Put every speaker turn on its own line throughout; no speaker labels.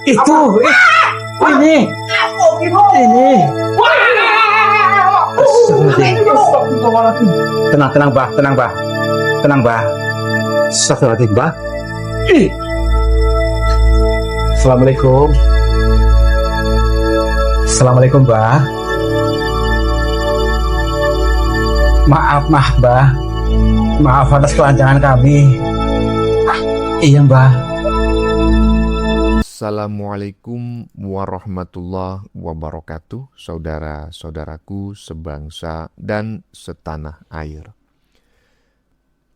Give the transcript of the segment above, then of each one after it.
Itu, ini. Tenang, Mbah. Astagfirullahaladzim, Mbah. Assalamualaikum, Mbah. Maaf, Mbah. Maaf atas kelancangan kami. Iya, Mbah.
Assalamualaikum warahmatullahi wabarakatuh, saudara-saudaraku sebangsa dan setanah air.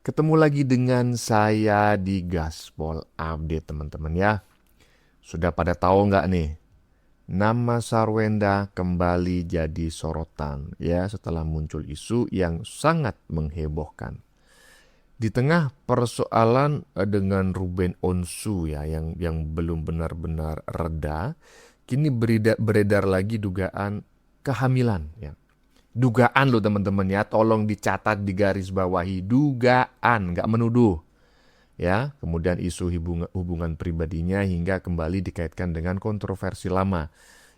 Ketemu lagi dengan saya di Gaspol Update, teman-teman ya. Sudah pada tahu nggak nih? Nama Sarwenda kembali jadi sorotan ya setelah muncul isu yang sangat menghebohkan. Di tengah persoalan dengan Ruben Onsu ya yang belum benar-benar reda, kini beredar lagi dugaan kehamilan ya. Dugaan loh teman-teman ya, tolong dicatat di garis bawahi, dugaan, nggak menuduh. Ya, kemudian isu hubungan pribadinya hingga kembali dikaitkan dengan kontroversi lama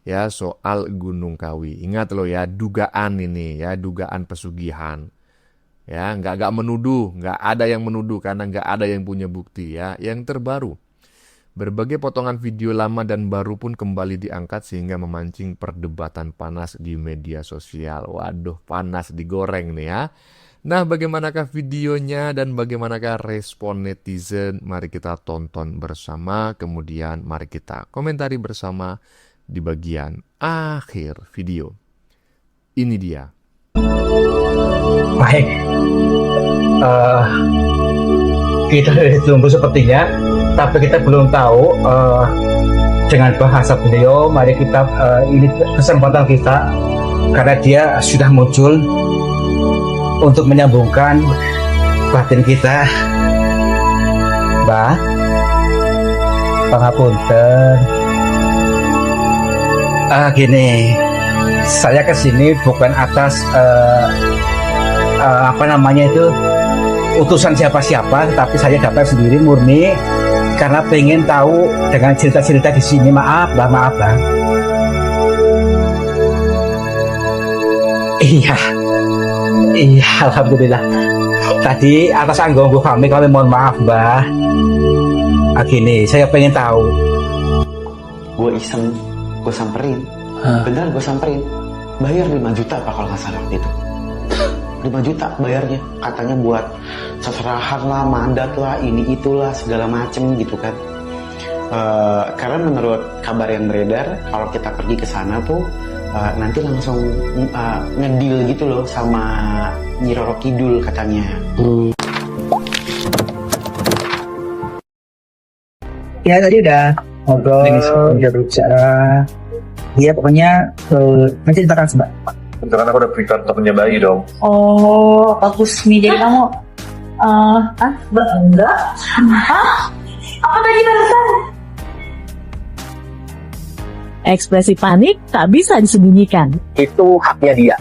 ya soal Gunung Kawi. Ingat loh ya, dugaan ini ya, dugaan pesugihan. Ya, nggak menuduh, nggak ada yang menuduh karena nggak ada yang punya bukti ya. Yang terbaru, berbagai potongan video lama dan baru pun kembali diangkat sehingga memancing perdebatan panas di media sosial. Waduh, panas digoreng nih ya. Nah, bagaimanakah videonya dan bagaimanakah respon netizen? Mari kita tonton bersama, kemudian mari kita komentari bersama di bagian akhir video. Ini dia.
Baik, kita tunggu sepertinya, tapi kita belum tahu dengan bahasa beliau. Mari kita ini kesempatan kita karena dia sudah muncul untuk menyambungkan batin kita. Mbah, pangapunten. Gini, saya kesini bukan atas utusan siapa-siapa, tapi saya datang sendiri murni karena pengen tahu dengan cerita-cerita di sini. Maaf, Bang. Iya, alhamdulillah. Tadi atas anggungku kami mohon maaf, Mbah. Gini, saya pengen tahu.
Gue iseng, gue samperin. Beneran gue samperin. Bayar 5 juta Pak kalau nggak salah waktu itu. 5 juta bayarnya. Katanya buat seserahan lah, mandat lah, ini itulah, segala macem gitu kan. Karena menurut kabar yang beredar, kalau kita pergi ke sana tuh nanti langsung ngedil gitu loh sama Nyi Roro Kidul katanya.
Ya tadi udah ngobrol, udah berbicara. Iya pokoknya menceritakan sebab.
Karena aku udah berikan untuk punya bayi dong.
Oh, bagus nih. Jadi kamu enggak? Apa tadi barusan?
Ekspresi panik tak bisa disembunyikan.
Itu haknya dia.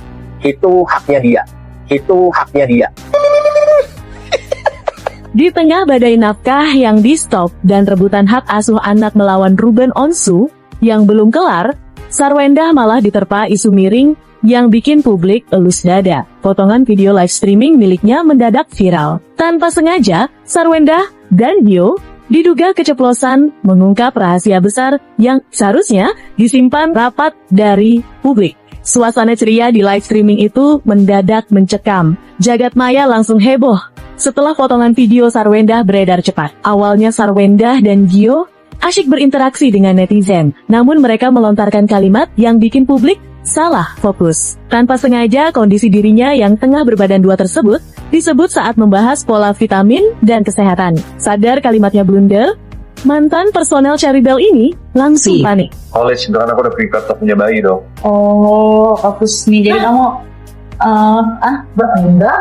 Di tengah badai nafkah yang di-stop dan rebutan hak asuh anak melawan Ruben Onsu yang belum kelar, Sarwenda malah diterpa isu miring yang bikin publik elus dada. Potongan video live streaming miliknya mendadak viral. Tanpa sengaja, Sarwenda dan Gio diduga keceplosan mengungkap rahasia besar yang seharusnya disimpan rapat dari publik. Suasana ceria di live streaming itu mendadak mencekam. Jagat maya langsung heboh setelah potongan video Sarwenda beredar cepat. Awalnya Sarwenda dan Gio asyik berinteraksi dengan netizen, namun mereka melontarkan kalimat yang bikin publik salah fokus. Tanpa sengaja, kondisi dirinya yang tengah berbadan dua tersebut disebut saat membahas pola vitamin dan kesehatan. Sadar kalimatnya blunder, mantan personel Cherrybelle ini langsung panik.
Oleh karena aku udah berikan untuk punya bayi dong.
Oh, bagus nih. Jadi kamu enggak?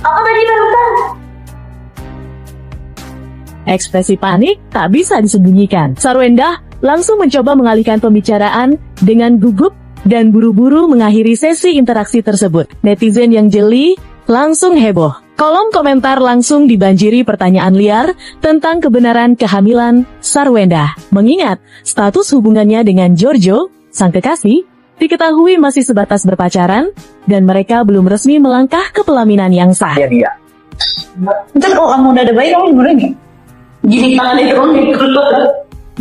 Apa tadi barusan?
Ekspresi panik tak bisa disembunyikan. Sarwenda langsung mencoba mengalihkan pembicaraan dengan gugup dan buru-buru mengakhiri sesi interaksi tersebut. Netizen yang jeli langsung heboh. Kolom komentar langsung dibanjiri pertanyaan liar tentang kebenaran kehamilan Sarwendah. Mengingat status hubungannya dengan Giorgio, sang kekasih, diketahui masih sebatas berpacaran dan mereka belum resmi melangkah ke pelaminan yang sah.
Haknya dia.
Ntar kalau kamu udah ada bayi, kamu gimana nih? Gini tangannya doang gitu.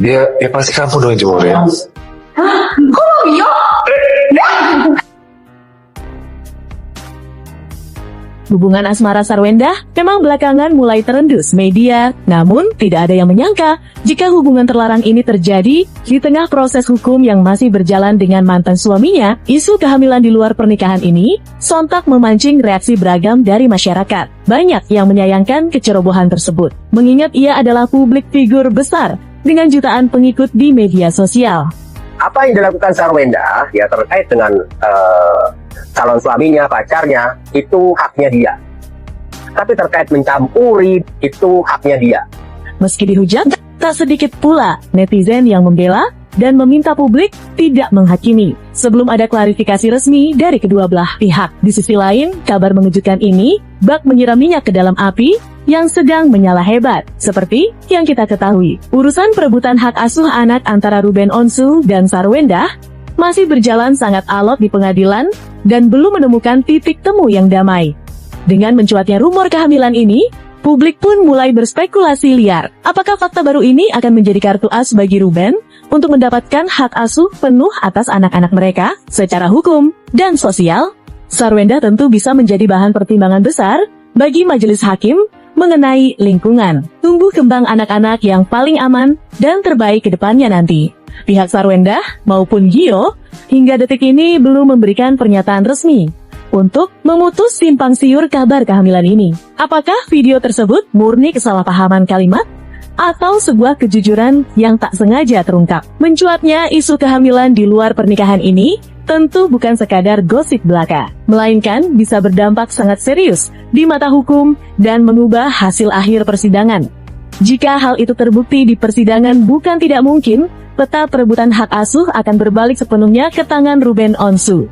Dia pasti kamu dong yang cemburuin.
Hah? Kok iya?
Hubungan asmara Sarwendah memang belakangan mulai terendus media, namun tidak ada yang menyangka jika hubungan terlarang ini terjadi di tengah proses hukum yang masih berjalan dengan mantan suaminya. Isu kehamilan di luar pernikahan ini sontak memancing reaksi beragam dari masyarakat. Banyak yang menyayangkan kecerobohan tersebut, mengingat ia adalah publik figur besar dengan jutaan pengikut di media sosial.
Apa yang dilakukan Sarwendah ya terkait dengan calon suaminya, pacarnya, itu haknya dia. Tapi terkait mencampuri, itu haknya dia.
Meski dihujat, tak sedikit pula netizen yang membela dan meminta publik tidak menghakimi sebelum ada klarifikasi resmi dari kedua belah pihak. Di sisi lain, kabar mengejutkan ini bak menyiram minyak ke dalam api yang sedang menyala hebat. Seperti yang kita ketahui, urusan perebutan hak asuh anak antara Ruben Onsu dan Sarwendah masih berjalan sangat alot di pengadilan dan belum menemukan titik temu yang damai. Dengan mencuatnya rumor kehamilan ini, publik pun mulai berspekulasi liar. Apakah fakta baru ini akan menjadi kartu as bagi Ruben untuk mendapatkan hak asuh penuh atas anak-anak mereka secara hukum dan sosial? Sarwendah tentu bisa menjadi bahan pertimbangan besar bagi majelis hakim mengenai lingkungan, tumbuh kembang anak-anak yang paling aman dan terbaik ke depannya nanti. Pihak Sarwendah maupun Gio hingga detik ini belum memberikan pernyataan resmi untuk memutus simpang siur kabar kehamilan ini. Apakah video tersebut murni kesalahpahaman kalimat atau sebuah kejujuran yang tak sengaja terungkap? Mencuatnya isu kehamilan di luar pernikahan ini tentu bukan sekadar gosip belaka, melainkan bisa berdampak sangat serius di mata hukum dan mengubah hasil akhir persidangan. Jika hal itu terbukti di persidangan, bukan tidak mungkin peta perebutan hak asuh akan berbalik sepenuhnya ke tangan Ruben Onsu.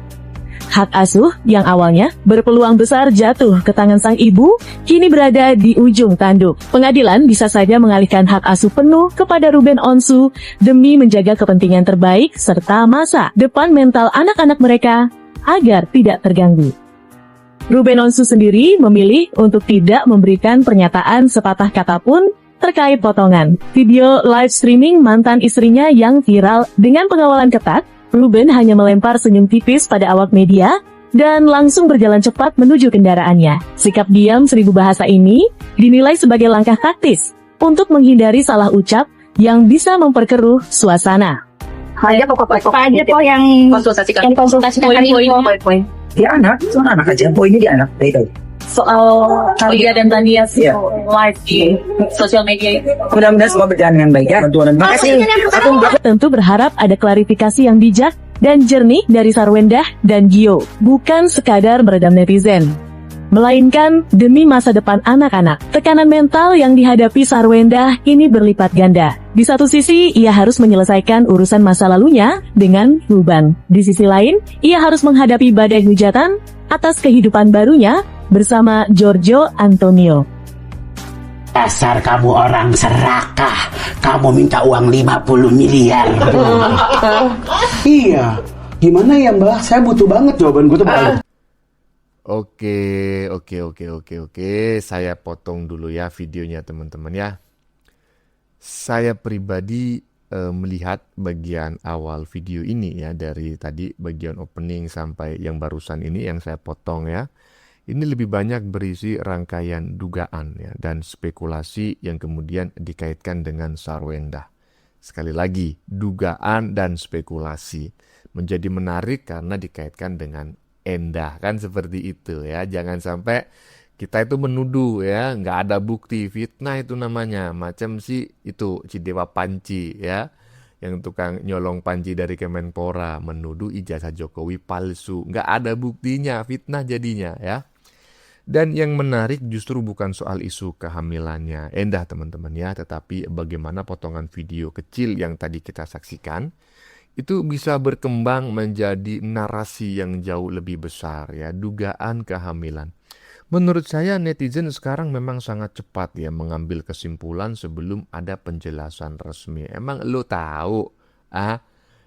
Hak asuh yang awalnya berpeluang besar jatuh ke tangan sang ibu, kini berada di ujung tanduk. Pengadilan bisa saja mengalihkan hak asuh penuh kepada Ruben Onsu demi menjaga kepentingan terbaik serta masa depan mental anak-anak mereka agar tidak terganggu. Ruben Onsu sendiri memilih untuk tidak memberikan pernyataan sepatah kata pun terkait potongan video live streaming mantan istrinya yang viral. Dengan pengawalan ketat, Ruben hanya melempar senyum tipis pada awak media dan langsung berjalan cepat menuju kendaraannya. Sikap diam seribu bahasa ini dinilai sebagai langkah taktis untuk menghindari salah ucap yang bisa memperkeruh suasana.
Ada pokok-pokok aja po yang konsultasikan poin-poin.
Dia anak, soal anak aja. Poinnya dia anak. Itu.
Soal Thalia dan Tania live di sosial media.
Mudah-mudahan semua berjalan dengan baik ya. Terima kasih.
Tentu berharap ada klarifikasi yang bijak dan jernih dari Sarwendah dan Gio, bukan sekadar meredam netizen, melainkan demi masa depan anak-anak. Tekanan mental yang dihadapi Sarwendah ini berlipat ganda. Di satu sisi, ia harus menyelesaikan urusan masa lalunya dengan Ruben. Di sisi lain, ia harus menghadapi badai hujatan atas kehidupan barunya bersama Giorgio Antonio.
Dasar kamu orang serakah. Kamu minta uang 50 miliar.
Iya. Gimana ya Mbak? Saya butuh banget jawaban gue tuh.
Oke. Saya potong dulu ya videonya teman-teman ya. Saya pribadi melihat bagian awal video ini ya, dari tadi bagian opening sampai yang barusan ini yang saya potong ya. Ini lebih banyak berisi rangkaian dugaan ya, dan spekulasi yang kemudian dikaitkan dengan Sarwendah. Sekali lagi, dugaan dan spekulasi menjadi menarik karena dikaitkan dengan Endah, kan seperti itu ya. Jangan sampai kita itu menuduh ya, nggak ada bukti, fitnah itu namanya. Macam si itu Cidewa Panci ya, yang tukang nyolong panci dari Kemenpora, menuduh ijazah Jokowi palsu, nggak ada buktinya, fitnah jadinya ya. Dan yang menarik justru bukan soal isu kehamilannya Endah teman-teman ya, tetapi bagaimana potongan video kecil yang tadi kita saksikan itu bisa berkembang menjadi narasi yang jauh lebih besar ya, dugaan kehamilan. Menurut saya netizen sekarang memang sangat cepat ya mengambil kesimpulan sebelum ada penjelasan resmi. Emang lo tahu?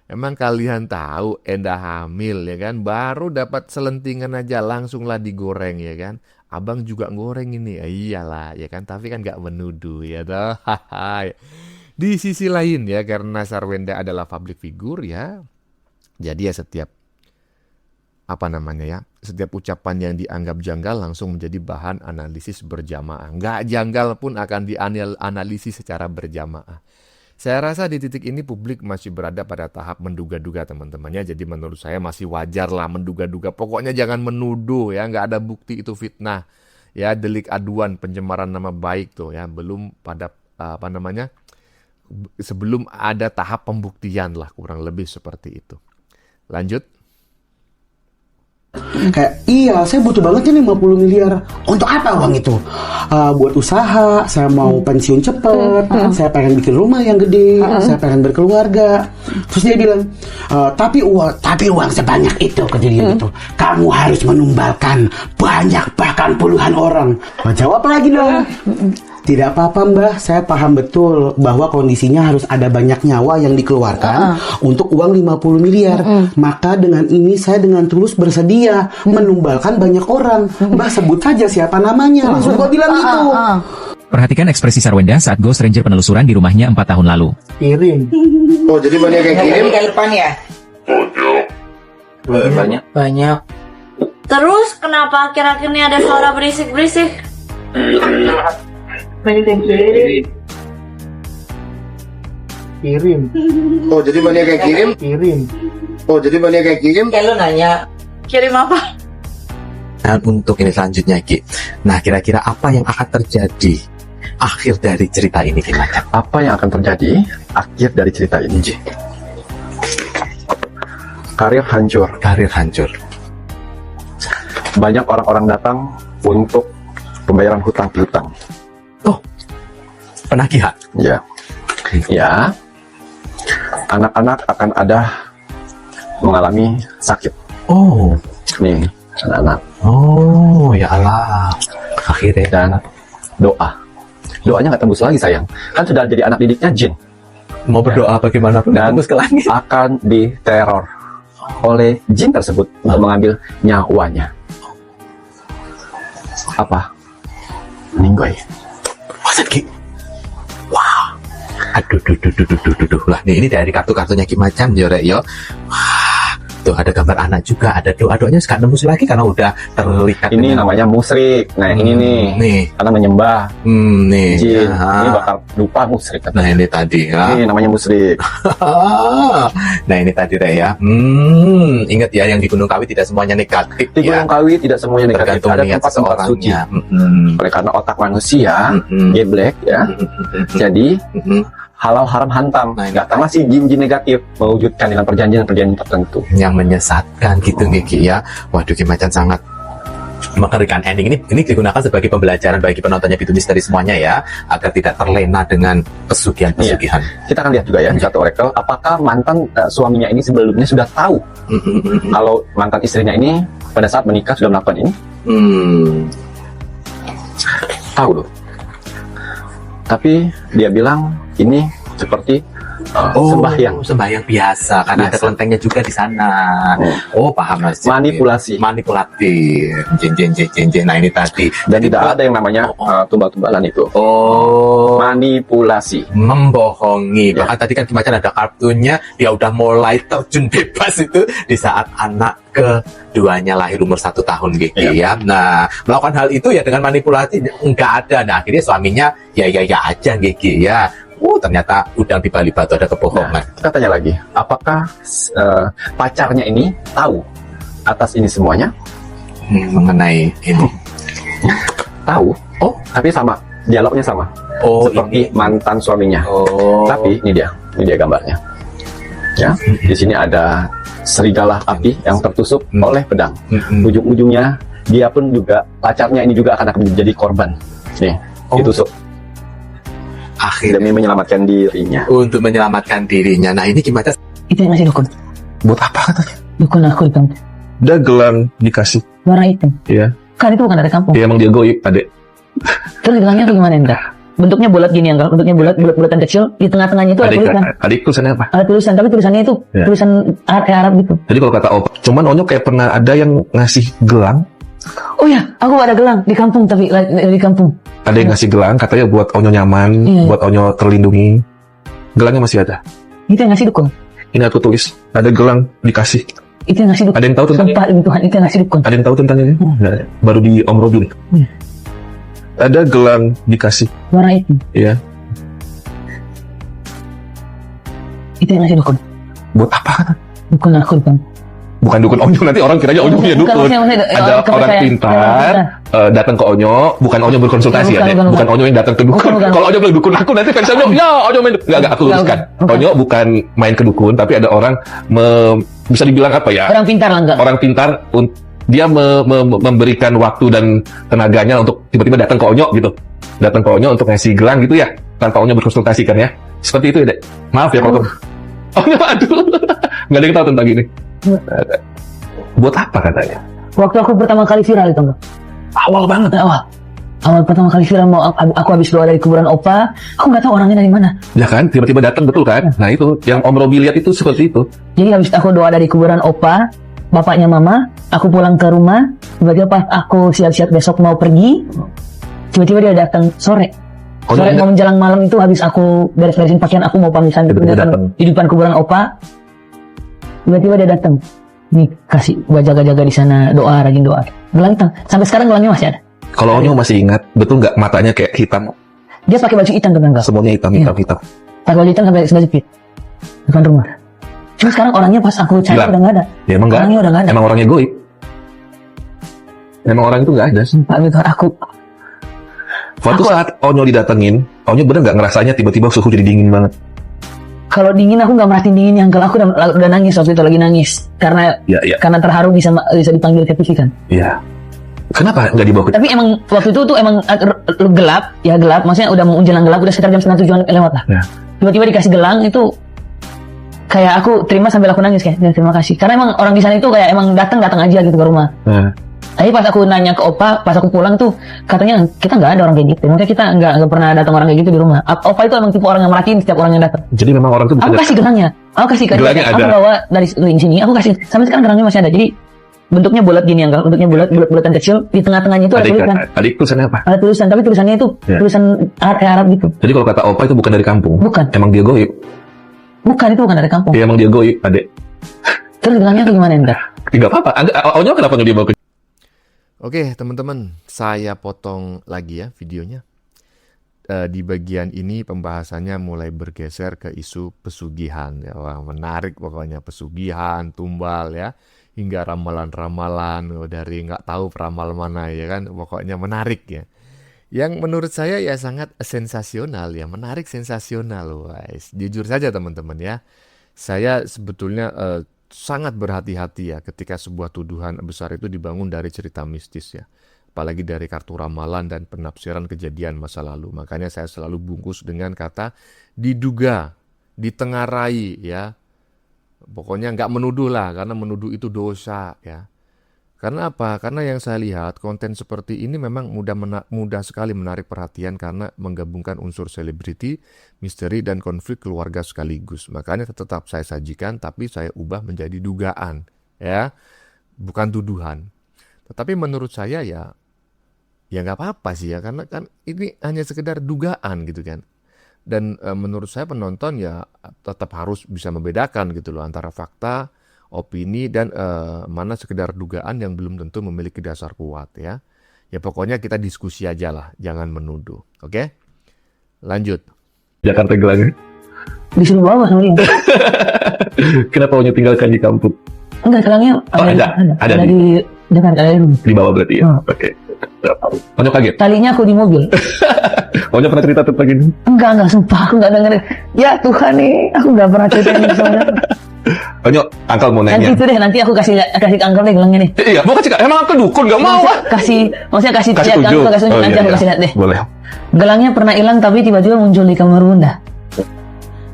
Emang kalian tahu Enda hamil ya kan? Baru dapat selentingan aja langsunglah digoreng ya kan? Abang juga goreng ini. Iyalah ya kan, tapi kan gak menuduh ya toh. Di sisi lain ya, karena Sarwenda adalah public figure ya. Jadi ya setiap setiap ucapan yang dianggap janggal langsung menjadi bahan analisis berjamaah. Nggak janggal pun akan dianalisis secara berjamaah. Saya rasa di titik ini publik masih berada pada tahap menduga-duga teman-temannya. Jadi menurut saya masih wajar lah menduga-duga. Pokoknya jangan menuduh ya, nggak ada bukti itu fitnah. Ya, delik aduan pencemaran nama baik tuh ya, belum pada sebelum ada tahap pembuktian lah, kurang lebih seperti itu. Lanjut.
Kayak, iya saya butuh banget nih 50 miliar. Untuk apa uang itu? Buat usaha, saya mau pensiun cepet, saya pengen bikin rumah yang gede, saya pengen berkeluarga. Terus dia bilang, tapi uang sebanyak itu, kejadian itu, kamu harus menumbalkan banyak, bahkan puluhan orang. Jawab lagi dong. Tidak apa-apa Mbah, saya paham betul bahwa kondisinya harus ada banyak nyawa yang dikeluarkan untuk uang 50 miliar. Maka dengan ini saya dengan tulus bersedia menumbalkan banyak orang. Mbah sebut saja siapa namanya. Langsung gua bilang gitu.
Perhatikan ekspresi Sarwenda saat Ghost Ranger penelusuran di rumahnya 4 tahun lalu.
Kirim.
Oh, jadi banyak kayak kirim?
Ke depan ya?
Banyak.
Terus kenapa akhir-akhir ini ada suara berisik-berisik?
Kirim.
Oh, jadi banyak kayak kirim?
Kirim.
Oh, jadi banyak kayak kirim?
Kayak lu nanya, kirim apa?
Dan untuk ini selanjutnya Ki. Nah, kira-kira apa yang akan terjadi akhir dari cerita ini Ki Macan?
Apa yang akan terjadi akhir dari cerita ini? Karir hancur.
Karir hancur.
Banyak orang-orang datang untuk pembayaran hutang piutang.
Penagihan.
Ya. Anak-anak akan ada mengalami sakit.
Oh,
nih anak-anak.
Oh, ya Allah. Akhirnya
dan doanya nggak tembus lagi sayang. Kan sudah jadi anak didiknya jin.
Mau berdoa bagaimana pun
dan
tembus ke langit.
Akan diteror oleh jin tersebut untuk mengambil nyawanya. Apa? Meninggoy.
Maksud Ki? Wah, aduh, lah ini dari kartu-kartunya Ki Macan yo rek yo. Wah, tuh ada gambar anak juga, ada doa-doanya sekarang nembus lagi karena udah terlihat.
Ini namanya musyrik. Nah ini nih, karena menyembah
nih
jin. Ini bakal lupa musyrik.
Nah ini tadi ya.
Ini namanya musyrik.
Nah ini tadi rek ya. Ingat ya, yang di Gunung Kawi tidak semuanya negatif.
Di Gunung Kawi tidak semuanya negatif.
Tergantung
ada
niat
tempat suci. Oleh karena otak manusia geblek ya. Jadi halal haram hantam. Nggak sama si jin-jin negatif mewujudkan dengan perjanjian-perjanjian tertentu
yang menyesatkan gitu Ki ya. Waduh, Ki Macan sangat mengerikan. Ending ini digunakan sebagai pembelajaran bagi penontonnya Pitu Misteri semuanya ya, agar tidak terlena dengan pesugihan-pesugihan.
Kita akan lihat juga ya di satu oracle, apakah mantan suaminya ini sebelumnya sudah tahu kalau mantan istrinya ini pada saat menikah sudah melakukan ini. Tahu loh. Tapi dia bilang ini seperti
sembahyang biasa karena ada kelentengnya juga di sana. Paham Mas.
Manipulatif.
Jen. Nah ini tadi.
Dan tidak ada yang namanya tumbal-tumbalan itu. Manipulasi.
Membohongi. Bahkan tadi kan Macan ada kartunya, dia udah mulai terjun bebas itu di saat anak keduanya lahir umur 1 tahun gitu ya. Nah, melakukan hal itu ya dengan manipulasi nggak ada. Nah akhirnya suaminya ya aja gitu ya. Ternyata udang di balik batu, ada kebohongan.
Kita tanya lagi, apakah pacarnya ini tahu atas ini semuanya?
Mengenai ini
tahu. Tapi sama, dialognya sama. Seperti mantan suaminya. Tapi ini dia gambarnya. Ya, di sini ada serigala api yang tertusuk oleh pedang. Ujung-ujungnya dia pun juga, pacarnya ini juga akan menjadi korban. Nih, ditusuk.
Akhirnya
demi menyelamatkan dirinya.
Untuk menyelamatkan dirinya. Nah ini gimana?
Itu yang ngasih dukun.
Buat apa katanya?
Dukun aku itu.
Dagelan dikasih.
Warna hitam.
Iya.
Bukan, itu bukan dari kampung.
Ya emang dia goib, adek.
Terus gelangnya tuh gimana enggak? Bentuknya bulat gini enggak? Bentuknya bulat-bulatan kecil. Di tengah-tengahnya itu ada tulisan.
Adik tulisannya apa?
Ada tulisan, tapi tulisannya itu tulisan Arab gitu.
Jadi kalau kata Opa, cuman Onyo kayak pernah ada yang ngasih gelang.
Oh ya, aku ada gelang di kampung, tapi di kampung.
Ada yang ngasih gelang, katanya buat Onyo nyaman, buat Onyo terlindungi. Gelangnya masih ada.
Itu yang ngasih dukun.
Ini aku tulis, ada gelang dikasih.
Itu yang ngasih dukun.
Ada yang tahu tentang
Sumpah demi Tuhan, itu yang ngasih dukun.
Ada yang tahu tentang ini? Nggak ada. Baru di Om Robi nih. Ada gelang dikasih.
Warna itu.
Iya.
Itu yang ngasih dukun.
Buat apa kata?
Dukun aku dukun.
Bukan dukun Onyo, nanti orang kiranya Onyo punya dukun. Ada orang pintar datang ke Onyo, bukan Onyo berkonsultasi ya, bukan Onyo yang datang ke dukun. Kalau Onyo bilang dukun aku, nanti fansnya bilang, ya Onyo main dukun. Enggak, aku luruskan. Onyo bukan main ke dukun, tapi ada orang bisa dibilang apa ya?
Orang pintar lah enggak?
Orang pintar, dia memberikan waktu dan tenaganya untuk tiba-tiba datang ke Onyo gitu. Datang ke Onyo untuk ngasih gelang gitu ya, tanpa Onyo berkonsultasi kan ya. Seperti itu ya, Dek. Maaf ya kalau Onyo, aduh. Nggak ada yang tahu tentang ini. Buat apa katanya?
Waktu aku pertama kali viral itu enggak?
Awal banget.
Awal pertama kali viral, mau aku habis doa dari kuburan Opa, aku nggak tahu orangnya dari mana.
Ya kan, tiba-tiba datang, betul kan? Nah itu, yang Om Robi lihat itu seperti itu.
Jadi habis aku doa dari kuburan Opa, bapaknya Mama, aku pulang ke rumah, tiba-tiba pas aku siap-siap besok mau pergi, tiba-tiba dia datang sore. Sore mau menjelang malam itu habis aku beres-beresin pakaian, aku mau pamitan di depan kuburan Opa. Tiba-tiba dia datang, nih kasih jaga-jaga di sana, doa, rajin doa. Gelang hitam, sampai sekarang gelangnya masih ada.
Kalau Onyo masih ingat, betul nggak matanya kayak hitam?
Dia pakai baju hitam tuh enggak?
Semuanya hitam.
Pakai baju hitam sampai jepit depan rumah. Cuma sekarang orangnya pas aku cari udah nggak ada.
Ya emang nggak.
Orangnya udah nggak ada.
Emang orangnya goib. Emang orang itu nggak ada.
Sumpah itu aku.
Waktu saat Onyo didatengin, Onyo bener nggak ngerasanya tiba-tiba suhu jadi dingin banget?
Kalau dingin aku nggak merhatiin dingin, yang kalau aku udah nangis waktu itu, lagi nangis karena karena terharu bisa dipanggil ke TV kan.
Iya. Kenapa nggak dibawa ke?
Tapi emang waktu itu tuh emang gelap, maksudnya udah mau menjelang gelap, udah sekitar jam 6:30 lewat lah. Ya. Tiba-tiba dikasih gelang itu kayak aku terima sambil aku nangis kayak terima kasih. Karena emang orang di sana itu kayak emang datang aja gitu ke rumah. Tapi pas aku nanya ke Opa, pas aku pulang tuh katanya kita nggak ada orang kayak gitu. Maksudnya kita nggak pernah datang orang kayak gitu di rumah. Opa itu emang tipe orang yang merhatiin setiap orang yang datang.
Jadi memang orang itu.
Aku kasih gelangnya. Aku kasih gelangnya. Aku bawa dari sini. Aku kasih. Sampai sekarang gelangnya masih ada. Jadi bentuknya bulat gini enggak? Bentuknya bulatan kecil. Di tengah-tengahnya itu ada tulisan.
Adik tulisannya apa?
Ada tulisan, tapi tulisannya itu tulisan Arab gitu.
Jadi kalau kata Opa itu bukan dari kampung.
Bukan.
Emang dia goib.
Bukan, itu bukan dari kampung.
Ya emang dia goib, adek.
Terus gelangnya tuh gimana entar?
Enggak apa-apa. Onyo kenapa dia bawa ke?
Oke teman-teman, saya potong lagi ya videonya. Di bagian ini pembahasannya mulai bergeser ke isu pesugihan. Ya, wah, menarik pokoknya, pesugihan, tumbal ya, hingga ramalan-ramalan dari nggak tahu peramal mana ya kan. Pokoknya menarik ya. Yang menurut saya ya sangat sensasional ya, menarik, sensasional. Guys. Jujur saja teman-teman ya, saya sebetulnya sangat berhati-hati ya ketika sebuah tuduhan besar itu dibangun dari cerita mistis ya. Apalagi dari kartu ramalan dan penafsiran kejadian masa lalu. Makanya saya selalu bungkus dengan kata diduga, ditengarai ya. Pokoknya nggak menuduh lah, karena menuduh itu dosa ya. Karena apa? Karena yang saya lihat konten seperti ini memang mudah sekali menarik perhatian karena menggabungkan unsur selebriti, misteri, dan konflik keluarga sekaligus. Makanya tetap saya sajikan, tapi saya ubah menjadi dugaan, ya, bukan tuduhan. Tetapi menurut saya ya nggak apa-apa sih ya, karena kan ini hanya sekedar dugaan gitu kan. Dan menurut saya penonton ya tetap harus bisa membedakan gitu loh antara fakta, opini, dan mana sekedar dugaan yang belum tentu memiliki dasar kuat ya. Ya pokoknya kita diskusi aja lah, jangan menuduh. Oke? Lanjut.
Jakarta gelangnya.
Disuruh bawa sama dia.
Kenapa Onyo tinggalkan di kampung?
Enggak, gelangnya ada di Jakarta, ada
di bawah berarti ya. Oke. Onyo kaget.
Talinya aku di mobil.
Onyo pernah cerita tentang ini?
Enggak, sumpah aku enggak dengerin. Ya Tuhan nih, aku enggak pernah cerita ini sama.
Onyo, Angkel mau nanya.
Nanti itu deh, nanti aku kasih Angkel deh gelangnya nih.
Iya, mau kasih, emang Angkel dukun gak mau ah.
Maksudnya kasih lihat Angkel, kasih tunjuk, nanti aku kasih lihat deh.
Boleh.
Gelangnya pernah hilang tapi tiba-tiba muncul di kamar Bunda.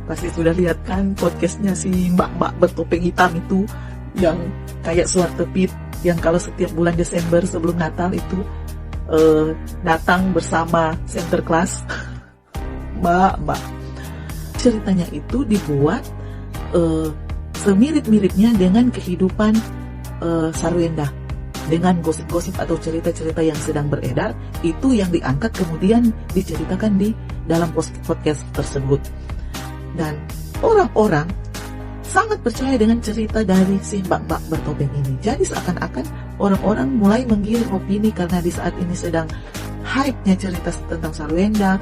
Pasti sudah lihat kan podcastnya si mbak-mbak bertopeng hitam itu. yang kayak suatu pit yang kalau setiap bulan Desember sebelum Natal itu datang bersama center class. Mbak. Ceritanya itu dibuat semirip-miripnya dengan kehidupan Sarwenda, dengan gosip-gosip atau cerita-cerita yang sedang beredar, itu yang diangkat kemudian diceritakan di dalam podcast tersebut. Dan orang-orang sangat percaya dengan cerita dari si mbak-mbak bertopeng ini. Jadi seakan-akan orang-orang mulai menggiring opini karena di saat ini sedang hype-nya cerita tentang Sarwenda.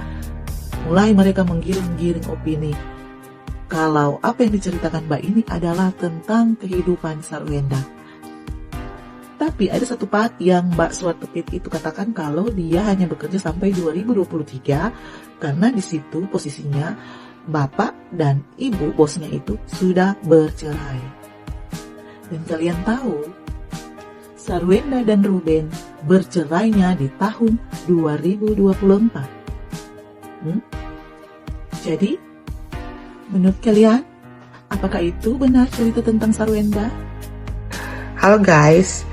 Mulai mereka menggiring-giring opini kalau apa yang diceritakan mbak ini adalah tentang kehidupan Sarwenda. Tapi ada satu part yang Mbak Swatupit itu katakan kalau dia hanya bekerja sampai 2023 karena di situ posisinya bapak dan ibu bosnya itu sudah bercerai. Dan kalian tahu, Sarwenda dan Ruben bercerainya di tahun 2024. Jadi, menurut kalian, apakah itu benar cerita tentang Sarwenda?
Halo guys,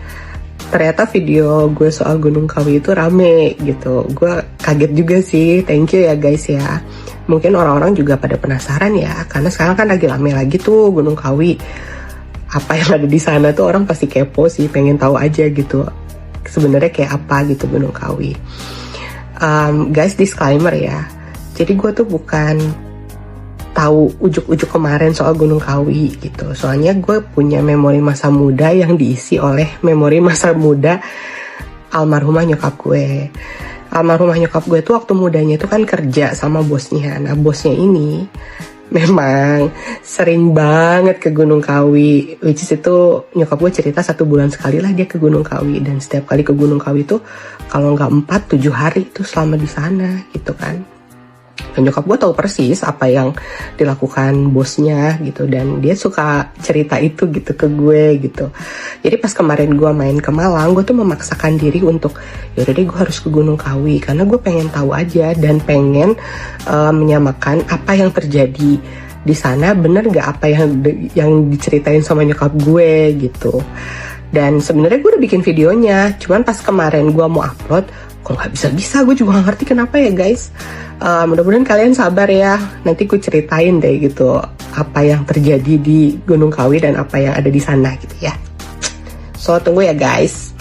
ternyata video gue soal Gunung Kawi itu rame gitu. Gue kaget juga sih, thank you ya guys ya. Mungkin orang-orang juga pada penasaran ya, karena sekarang kan lagi rame lagi tuh Gunung Kawi. Apa yang ada di sana tuh orang pasti kepo sih, pengen tahu aja gitu. Sebenarnya kayak apa gitu Gunung Kawi. Guys, disclaimer ya. Jadi gue tuh bukan tahu ujuk-ujuk kemarin soal Gunung Kawi gitu. Soalnya gue punya memori masa muda yang diisi oleh memori masa muda almarhumah nyokap gue. Almarhumah nyokap gue tuh waktu mudanya itu kan kerja sama bosnya. Nah bosnya ini memang sering banget ke Gunung Kawi. Which is itu nyokap gue cerita 1 bulan sekali lah dia ke Gunung Kawi. Dan setiap kali ke Gunung Kawi tuh kalau nggak 4-7 hari itu selama di sana gitu kan. Dan nyokap gue tahu persis apa yang dilakukan bosnya gitu, dan dia suka cerita itu gitu ke gue gitu. Jadi pas kemarin gue main ke Malang, gue tuh memaksakan diri untuk yaudah deh gue harus ke Gunung Kawi karena gue pengen tahu aja dan pengen menyamakan apa yang terjadi di sana bener nggak apa yang diceritain sama nyokap gue gitu. Dan sebenarnya gue udah bikin videonya, cuman pas kemarin gue mau upload kok nggak bisa gue juga nggak ngerti kenapa ya guys. Mudah-mudahan kalian sabar ya, nanti gue ceritain deh gitu apa yang terjadi di Gunung Kawi dan apa yang ada di sana gitu ya. So tunggu ya guys.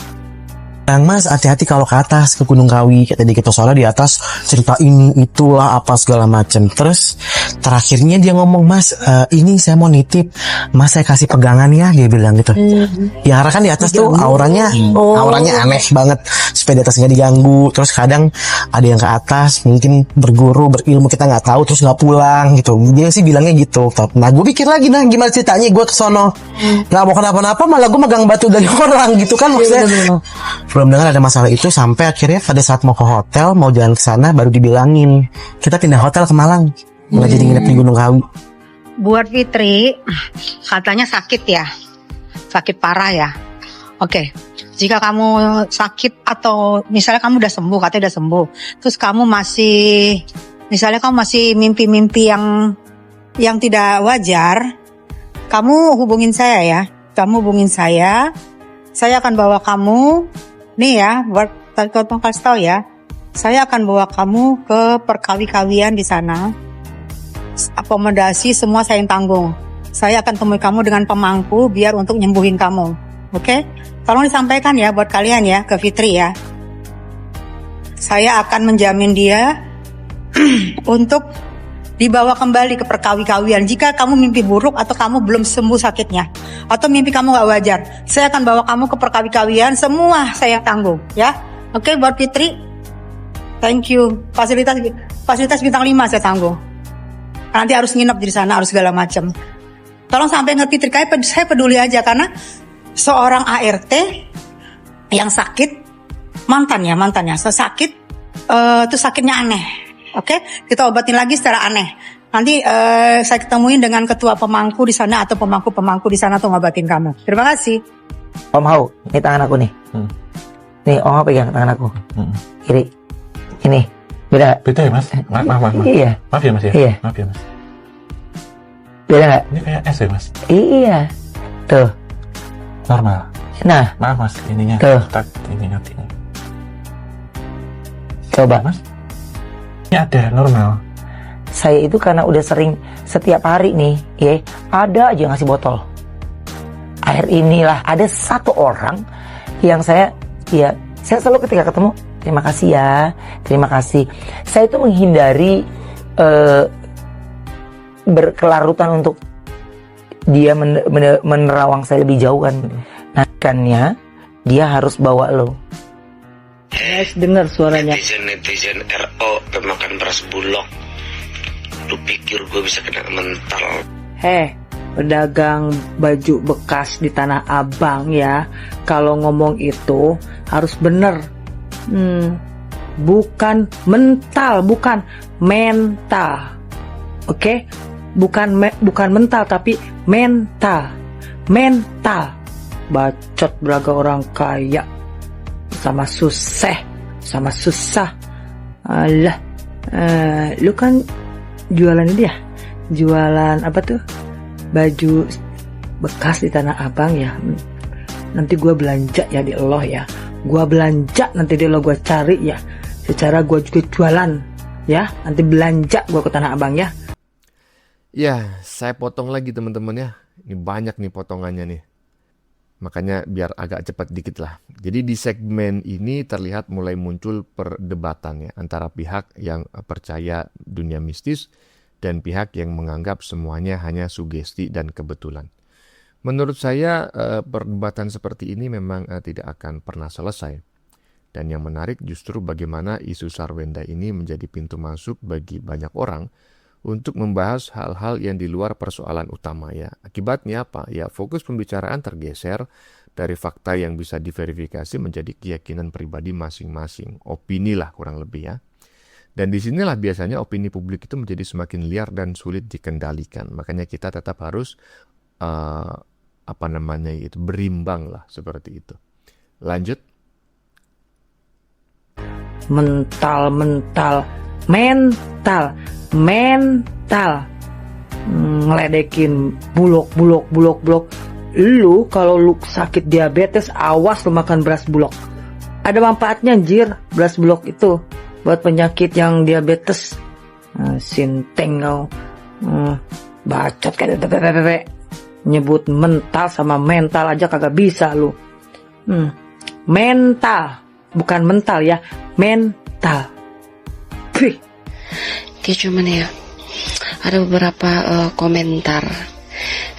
Mas, hati-hati kalau ke atas, ke Gunung Kawi. Kayak tadi kita soalnya di atas cerita ini, itulah, apa segala macam. Terus terakhirnya dia ngomong, Mas, ini saya mau nitip. Mas, saya kasih pegangan ya, dia bilang gitu. Ya karena kan di atas tuh auranya aneh banget. Supaya di atasnya diganggu. Terus kadang ada yang ke atas, mungkin berguru, berilmu, kita nggak tahu, terus nggak pulang gitu. Dia sih bilangnya gitu. Nah, gue pikir lagi, nah gimana ceritanya gue kesono. Nggak mau kenapa-napa, malah gue megang batu dari orang gitu kan maksudnya. Belum dengar ada masalah itu sampai akhirnya pada saat mau ke hotel, mau jalan ke sana baru dibilangin kita pindah hotel ke Malang, nggak jadi nginep di Gunung Kawi.
Buat Fitri, katanya sakit ya, sakit parah ya. Oke, jika kamu sakit atau misalnya kamu udah sembuh, katanya udah sembuh, terus kamu masih, misalnya kamu masih mimpi-mimpi yang tidak wajar, kamu hubungin saya ya. Kamu hubungin saya akan bawa kamu. Nih ya, buat kamu kasih tahu ya, saya akan bawa kamu ke perkawi-kawian di sana. Akomodasi semua saya yang tanggung. Saya akan temui kamu dengan pemangku biar untuk nyembuhin kamu. Oke? Tolong disampaikan ya buat kalian ya, ke Fitri ya. Saya akan menjamin dia untuk dibawa kembali ke perkawi-kawian. Jika kamu mimpi buruk atau kamu belum sembuh sakitnya, atau mimpi kamu gak wajar, saya akan bawa kamu ke perkawi-kawian, semua saya tanggung ya. Oke, buat Fitri, thank you. Fasilitas bintang 5 saya tanggung. Nanti harus nginep di sana, harus segala macam. Tolong sampai ngerti Fitri, saya peduli aja karena seorang ART yang sakit, mantannya sakit, itu sakitnya aneh. Oke, kita obatin lagi secara aneh. Nanti saya ketemuin dengan ketua pemangku di sana atau pemangku di sana untuk ngobatin kamu. Terima kasih.
Om Hau, ini tangan aku nih. Nih, Om Hau pegang tangan aku. Kiri. Ini. Beda
ya Mas? Maaf.
Iya.
Maaf ya Mas ya?
Iya.
Maaf ya Mas.
Beda nggak?
Ini kayak es ya Mas?
Iya. Tuh.
Normal.
Nah,
maaf mas, ininya
tuh.
Ininya.
Coba.
Mas, ini ada normal.
Saya itu karena udah sering setiap hari nih, ya ada aja ngasih botol. Akhir inilah ada satu orang yang saya selalu ketika ketemu, terima kasih ya, terima kasih. Saya itu menghindari berkelarutan untuk dia menerawang saya lebih jauh kan. Nah, kannya dia harus bawa lo.
Guys, dengar suaranya.
Netizen RO pemakan beras bulog. Lu pikir gue bisa kena mental?
Pedagang baju bekas di Tanah Abang ya. Kalau ngomong itu harus bener. Bukan mental, bukan mental. Oke? Bukan mental tapi mental. Mental. Bacot beraga orang kaya. Sama susah. Alah. Lu kan jualan ini ya? Jualan apa tuh? Baju bekas di Tanah Abang ya. Nanti gue belanja ya di Allah ya. Gue belanja nanti di Allah gue cari ya. Secara gue juga jualan ya. Nanti belanja gue ke Tanah Abang ya.
Ya, saya potong lagi teman-teman ya. Ini banyak nih potongannya nih. Makanya biar agak cepat dikit lah. Jadi di segmen ini terlihat mulai muncul perdebatan ya, antara pihak yang percaya dunia mistis dan pihak yang menganggap semuanya hanya sugesti dan kebetulan. Menurut saya perdebatan seperti ini memang tidak akan pernah selesai. Dan yang menarik justru bagaimana isu Sarwenda ini menjadi pintu masuk bagi banyak orang untuk membahas hal-hal yang di luar persoalan utama ya. Akibatnya apa? Ya fokus pembicaraan tergeser dari fakta yang bisa diverifikasi menjadi keyakinan pribadi masing-masing. Opini lah kurang lebih ya. Dan disinilah biasanya opini publik itu menjadi semakin liar dan sulit dikendalikan. Makanya kita tetap harus berimbang lah seperti itu. Lanjut.
Mental. Ngeledekin bulog. Lu kalau lu sakit diabetes awas lu makan beras bulog. Ada manfaatnya anjir beras bulog itu buat penyakit yang diabetes. Sinteng kau. Bacot kayak nyebut mental sama mental aja kagak bisa lu. Mental bukan mental ya, mental.
Cuman ya ada beberapa komentar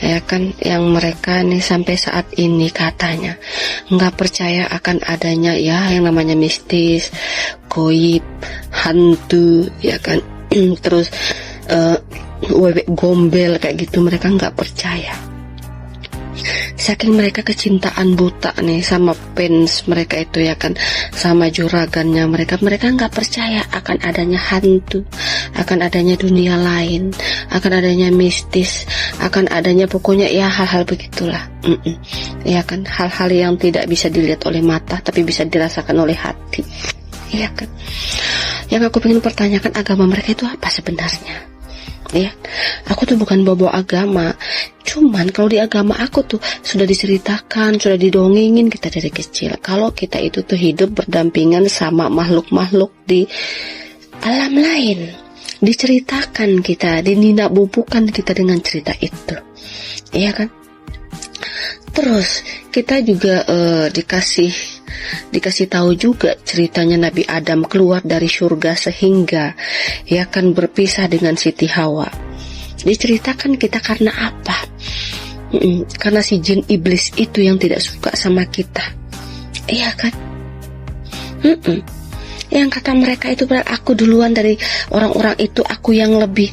ya kan yang mereka nih sampai saat ini katanya nggak percaya akan adanya ya yang namanya mistis, goib, hantu ya kan terus wewek gombel kayak gitu, mereka nggak percaya. Saking mereka kecintaan buta nih sama fans mereka itu ya kan, sama juragannya mereka nggak percaya akan adanya hantu, akan adanya dunia lain, akan adanya mistis, akan adanya pokoknya ya hal-hal begitulah. Ya kan, hal-hal yang tidak bisa dilihat oleh mata tapi bisa dirasakan oleh hati. Ya kan. Yang aku pengen pertanyakan, agama mereka itu apa sebenarnya? Ya, aku tuh bukan bawa agama. Cuman kalau di agama aku tuh sudah diceritakan, sudah didongengin kita dari kecil, kalau kita itu tuh hidup berdampingan sama makhluk-makhluk di alam lain. Diceritakan kita, dinindak bubukan kita dengan cerita itu. Iya kan? Terus kita juga dikasih tahu juga ceritanya Nabi Adam keluar dari surga sehingga ya kan berpisah dengan Siti Hawa. Diceritakan kita karena apa? Karena si jin iblis itu yang tidak suka sama kita. Iya kan? Yang kata mereka itu benar, aku duluan dari orang-orang itu, aku yang lebih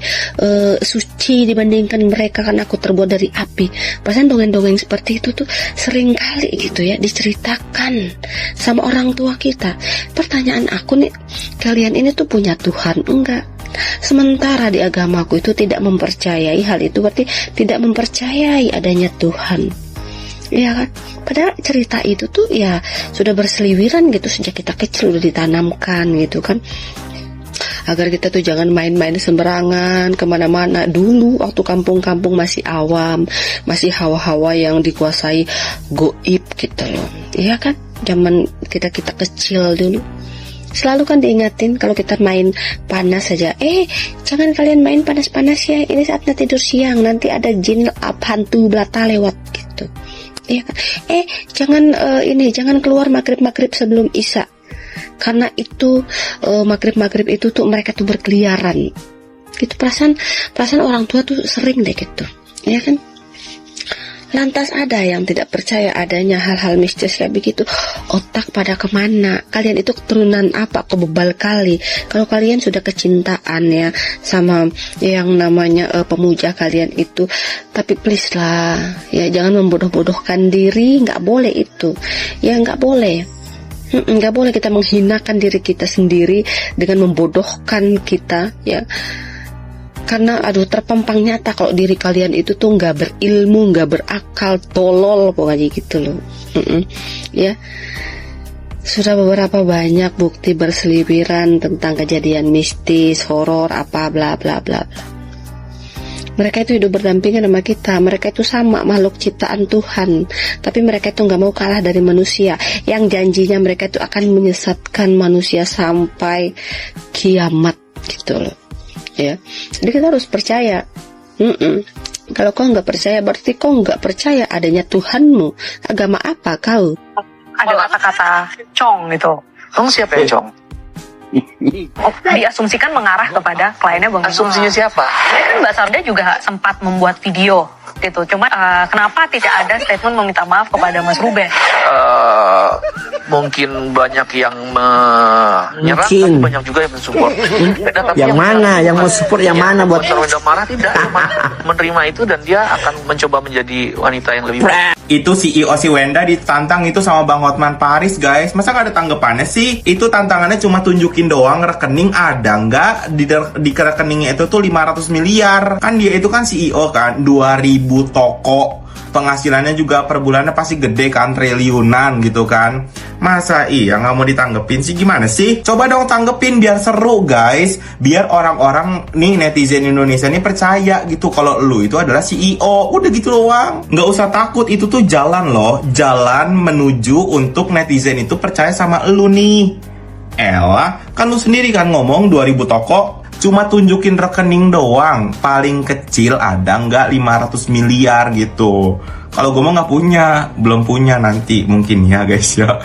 suci dibandingkan mereka karena aku terbuat dari api. Pasan dongeng-dongeng seperti itu tuh sering kali gitu ya diceritakan sama orang tua kita. Pertanyaan aku nih, kalian ini tuh punya Tuhan enggak? Sementara di agamaku itu tidak mempercayai hal itu, berarti tidak mempercayai adanya Tuhan. Iya kan, padahal cerita itu tuh ya sudah berseliweran gitu sejak kita kecil, udah ditanamkan gitu kan. agar kita tuh jangan main-main sembarangan kemana-mana. Dulu waktu kampung-kampung masih awam, masih hawa-hawa yang dikuasai goib gitu loh, iya kan? Zaman kita kecil dulu selalu kan diingatin kalau kita main panas saja, jangan kalian main panas-panas ya, ini saatnya tidur siang, nanti ada jin hantu belata lewat gitu. Iya kan? Jangan keluar maghrib sebelum isya, karena itu maghrib itu tuh mereka tuh berkeliaran. Gitu, perasaan orang tua tuh sering deh gitu, ya kan? Lantas ada yang tidak percaya adanya hal-hal mistis kayak begitu. Otak pada kemana? Kalian itu keturunan apa? Kebebal kali. Kalau kalian sudah kecintaan ya sama yang namanya pemuja kalian itu, tapi please lah, ya jangan membodoh-bodohkan diri. Nggak boleh itu, ya nggak boleh. Nggak boleh kita menghinakan diri kita sendiri dengan membodohkan kita, ya. Karena terpampang nyata kalau diri kalian itu tuh nggak berilmu, nggak berakal, tolol pokoknya gitu loh. Ya, sudah beberapa banyak bukti berseliweran tentang kejadian mistis, horor, apa bla bla bla. Mereka itu hidup berdampingan sama kita. Mereka itu sama makhluk ciptaan Tuhan, tapi mereka itu nggak mau kalah dari manusia. Yang janjinya mereka itu akan menyesatkan manusia sampai kiamat gitu loh. Ya, jadi kita harus percaya. Kalau kau nggak percaya, berarti kau nggak percaya adanya Tuhanmu. Agama apa kau?
Ada kata-kata cong gitu.
Cong siapa ya cong?
Diasumsikan mengarah kepada kliennya Bang Bima.
Asumsinya siapa?
Kan Mbak Sarda juga sempat membuat video gitu. Cuma kenapa tidak ada statement meminta maaf kepada Mas Ruben?
Mungkin banyak yang menyerang, tapi banyak juga yang mensupport.
Yang mana? Yang mau support yang mana buat
Sarwenda marah tidak, menerima itu dan dia akan mencoba menjadi wanita yang lebih baik.
Itu CEO si Wenda ditantang itu sama Bang Hotman Paris, guys. Masa gak ada tanggapannya sih? Itu tantangannya cuma tunjukin doang rekening ada nggak di rekeningnya itu tuh 500 miliar. Kan dia itu kan CEO kan, 2000 toko. Penghasilannya juga per bulannya pasti gede kan, triliunan gitu kan. Masa iya nggak mau ditanggepin sih, gimana sih? Coba dong tanggepin biar seru guys. Biar orang-orang nih netizen Indonesia nih percaya gitu kalau lu itu adalah CEO. Udah gitu doang. Nggak usah takut, itu tuh jalan loh. Jalan menuju untuk netizen itu percaya sama lu nih. Elah, kan lu sendiri kan ngomong 2000 toko. Cuma tunjukin rekening doang. Paling kecil ada nggak 500 miliar gitu. Kalau gue mah nggak punya, belum punya, nanti mungkin ya guys ya.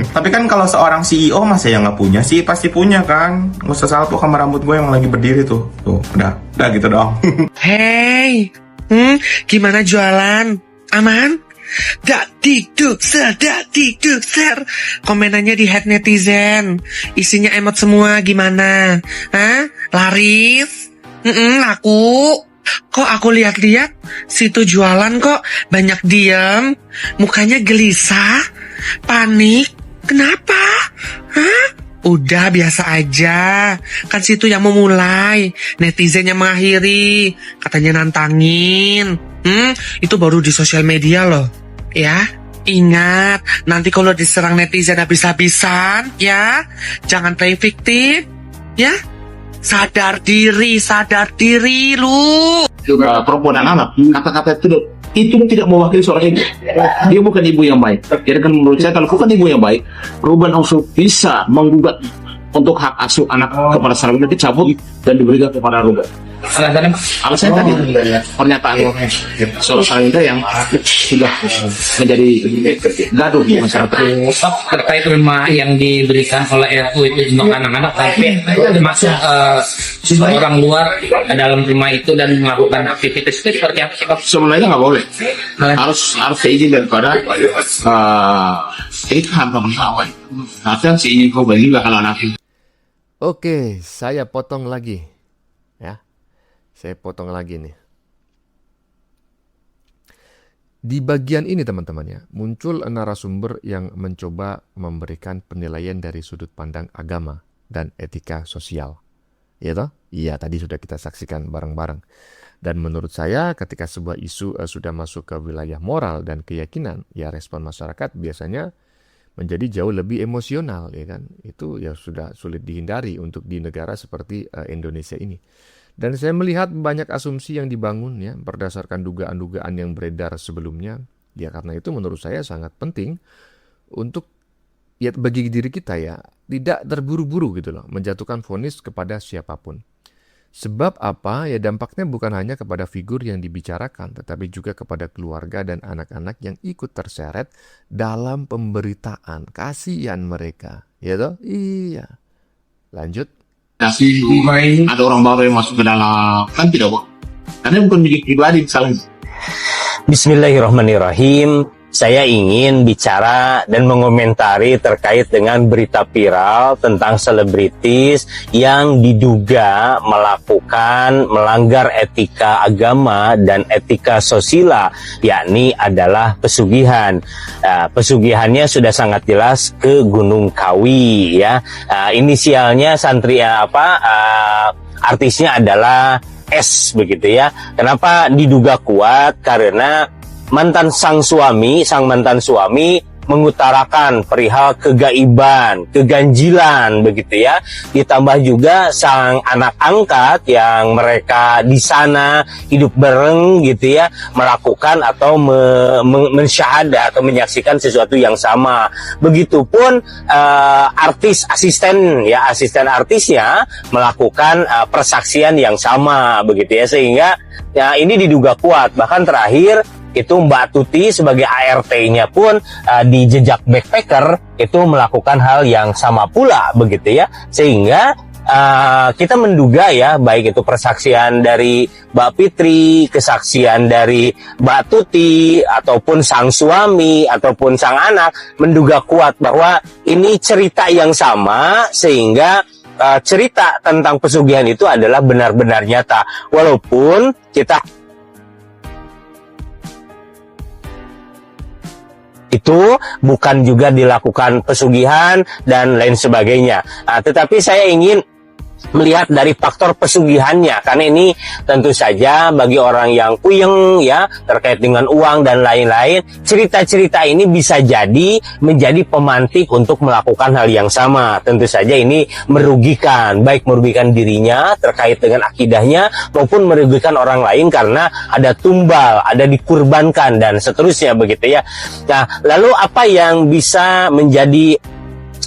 Tapi kan kalau seorang CEO masa yang nggak punya sih, pasti punya kan. Nggak usah salpu sama rambut gue yang lagi berdiri tuh. Tuh, udah gitu dong.
Hey, gimana jualan? Aman? Dak dikduk ser. Komenannya di head netizen. Isinya emot semua, gimana? Hah? Laris? Laku? Kok aku lihat-lihat situ jualan kok banyak diam, mukanya gelisah, panik. Kenapa? Hah? Udah biasa aja. Kan situ yang memulai, netizen yang mengakhiri. Katanya nantangin. Itu baru di sosial media loh. Ya, ingat, nanti kalau diserang netizen habis-habisan, ya, jangan play victim, ya. Sadar diri lu.
Juga perempuan dan anak, kata-kata itu tidak mewakili seorang ibu. Dia bukan ibu yang baik. Jadi kan menurut saya kalau bukan ibu yang baik, Ruben Onsu bisa menggugat untuk hak asuh anak kepada Sarwenda dicabut dan diberikan kepada Ruben. Alasannya tadi pernyataan soal Sarwenda yang sudah menjadi gaduh di masyarakat.
Terkait rumah yang diberikan oleh RU itu untuk anak-anak, tapi masuk orang luar ke dalam rumah itu dan melakukan aktivitas itu seperti apa sih?
Sebenarnya nggak boleh. Harus izin daripada itu tanpa pengetahuan. Artinya si izin kau bagi bakal anak.
Oke, saya potong lagi. Ya. Saya potong lagi nih. Di bagian ini teman-teman ya, muncul narasumber yang mencoba memberikan penilaian dari sudut pandang agama dan etika sosial. Iya toh? Iya, tadi sudah kita saksikan bareng-bareng. Dan menurut saya ketika sebuah isu sudah masuk ke wilayah moral dan keyakinan, ya respon masyarakat biasanya menjadi jauh lebih emosional, ya kan? Itu ya sudah sulit dihindari untuk di negara seperti Indonesia ini. Dan saya melihat banyak asumsi yang dibangun ya berdasarkan dugaan-dugaan yang beredar sebelumnya. Ya karena itu menurut saya sangat penting untuk ya bagi diri kita ya tidak terburu-buru gitu loh menjatuhkan vonis kepada siapapun. Sebab apa? Ya dampaknya bukan hanya kepada figur yang dibicarakan, tetapi juga kepada keluarga dan anak-anak yang ikut terseret dalam pemberitaan. Kasihan mereka, ya toh? Iya. Lanjut.
Si rumah ini ada orang baru yang masuk ke dalam, kan tidak boleh. Karena bukan milik pribadi misalnya.
Bismillahirrahmanirrahim. Saya ingin bicara dan mengomentari terkait dengan berita viral tentang selebritis yang diduga melakukan melanggar etika agama dan etika sosial, yakni adalah pesugihan. Pesugihannya sudah sangat jelas ke Gunung Kawi ya. Inisialnya artisnya adalah S begitu ya. Kenapa diduga kuat? Karena mantan mantan suami mengutarakan perihal kegaiban, keganjilan begitu ya. Ditambah juga sang anak angkat yang mereka di sana hidup bareng gitu ya, melakukan atau mensyahadah atau menyaksikan sesuatu yang sama. Begitupun asisten artisnya melakukan persaksian yang sama begitu ya, sehingga ya ini diduga kuat. Bahkan terakhir itu Mbak Tuti sebagai ART-nya pun di jejak backpacker itu melakukan hal yang sama pula begitu ya, sehingga kita menduga ya, baik itu persaksian dari Mbak Fitri, kesaksian dari Mbak Tuti, ataupun sang suami, ataupun sang anak, menduga kuat bahwa ini cerita yang sama, sehingga cerita tentang pesugihan itu adalah benar-benar nyata. Walaupun kita itu bukan juga dilakukan pesugihan dan lain sebagainya. Tetapi saya ingin melihat dari faktor pesugihannya, karena ini tentu saja bagi orang yang puyeng ya terkait dengan uang dan lain-lain, cerita-cerita ini bisa jadi menjadi pemantik untuk melakukan hal yang sama. Tentu saja ini merugikan, baik merugikan dirinya terkait dengan akidahnya maupun merugikan orang lain karena ada tumbal, ada dikurbankan dan seterusnya begitu ya. Nah, lalu apa yang bisa menjadi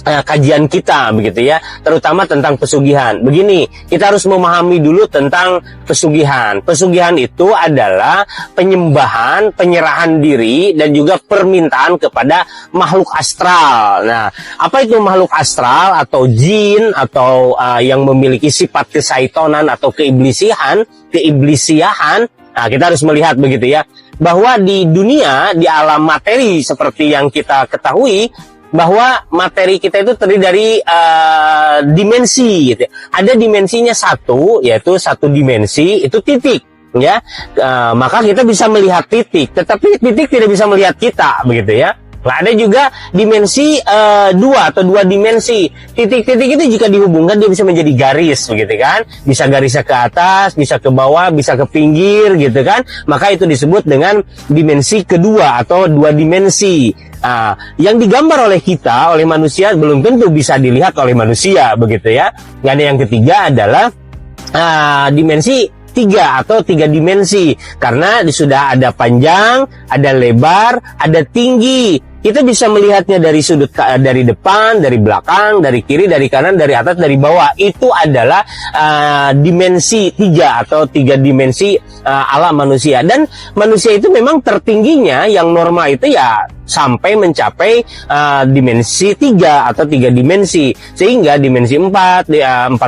kajian kita begitu ya, terutama tentang pesugihan. Begini, kita harus memahami dulu tentang pesugihan. Pesugihan itu adalah penyembahan, penyerahan diri dan juga permintaan kepada makhluk astral. Nah, apa itu makhluk astral atau jin atau yang memiliki sifat kesaitonan atau keiblisian? Nah, kita harus melihat begitu ya, bahwa di dunia, di alam materi seperti yang kita ketahui, bahwa materi kita itu terdiri dari dimensi gitu. Ada dimensinya satu, yaitu satu dimensi itu titik ya. Maka kita bisa melihat titik, tetapi titik tidak bisa melihat kita begitu ya. Nah, ada juga dimensi dua atau dua dimensi. Titik-titik itu jika dihubungkan dia bisa menjadi garis begitu kan. Bisa garisnya ke atas, bisa ke bawah, bisa ke pinggir gitu kan. Maka itu disebut dengan dimensi kedua atau dua dimensi. Yang digambar oleh kita, oleh manusia, belum tentu bisa dilihat oleh manusia begitu ya. Dan yang ketiga adalah dimensi tiga atau tiga dimensi, karena sudah ada panjang, ada lebar, ada tinggi. Kita bisa melihatnya dari sudut, dari depan, dari belakang, dari kiri, dari kanan, dari atas, dari bawah. Itu adalah dimensi tiga atau tiga dimensi alam manusia. Dan manusia itu memang tertingginya yang normal itu ya sampai mencapai dimensi 3 atau 3 dimensi, sehingga dimensi 4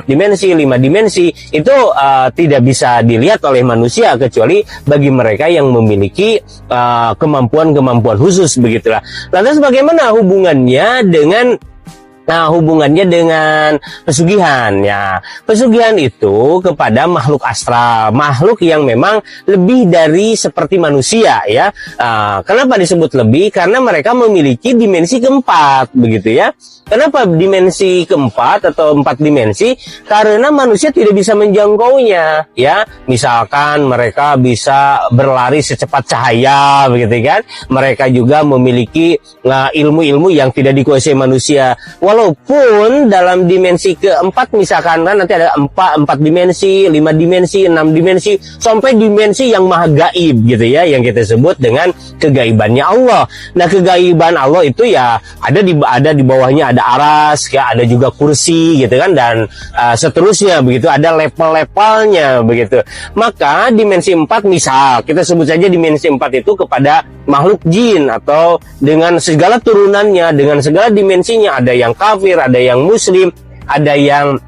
dimensi, 5 dimensi itu tidak bisa dilihat oleh manusia kecuali bagi mereka yang memiliki kemampuan-kemampuan khusus begitulah. Lantas bagaimana hubungannya dengan hubungannya dengan pesugihan ya. Pesugihan itu kepada makhluk astral, makhluk yang memang lebih dari seperti manusia ya. Kenapa disebut lebih? Karena mereka memiliki dimensi keempat begitu ya. Kenapa dimensi keempat atau 4 dimensi? Karena manusia tidak bisa menjangkaunya ya. Misalkan mereka bisa berlari secepat cahaya begitu kan. Mereka juga memiliki ilmu-ilmu yang tidak dikuasai manusia. Walaupun dalam dimensi keempat misalkan kan nanti ada 4 dimensi, 5 dimensi, 6 dimensi, sampai dimensi yang maha gaib gitu ya, yang kita sebut dengan kegaibannya Allah. Nah, kegaiban Allah itu ya ada di bawahnya ada aras, ya, ada juga kursi gitu kan, dan seterusnya begitu, ada level-levelnya begitu. Maka dimensi 4 misal kita sebut saja dimensi 4 itu kepada makhluk jin atau dengan segala turunannya, dengan segala dimensinya, ada yang kafir, ada yang muslim, ada yang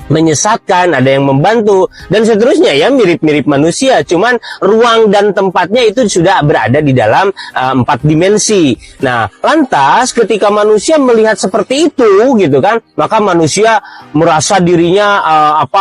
menyesatkan, ada yang membantu, dan seterusnya ya, mirip-mirip manusia, cuman ruang dan tempatnya itu sudah berada di dalam 4 dimensi. Nah, lantas ketika manusia melihat seperti itu gitu kan, maka manusia merasa dirinya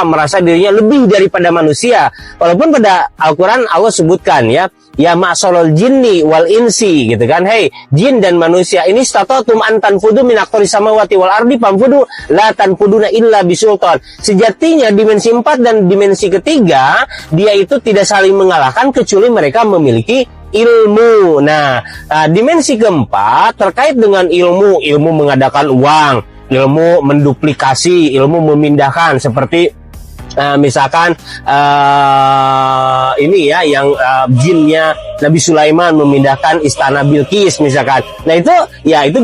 merasa dirinya lebih daripada manusia. Walaupun pada Al-Quran Allah sebutkan ya ma'syarul jinni wal insi gitu kan, hei jin dan manusia, ini stata'tum an tanfudu min aqtaris samawati wal ardi fanfudu la tanfuduna illa bisultan. Sejatinya dimensi 4 dan dimensi ketiga dia itu tidak saling mengalahkan kecuali mereka memiliki ilmu. Nah, dimensi keempat terkait dengan ilmu mengadakan uang, ilmu menduplikasi, ilmu memindahkan, seperti misalkan ini ya yang jinnya Nabi Sulaiman memindahkan istana Bilqis misalkan. Nah itu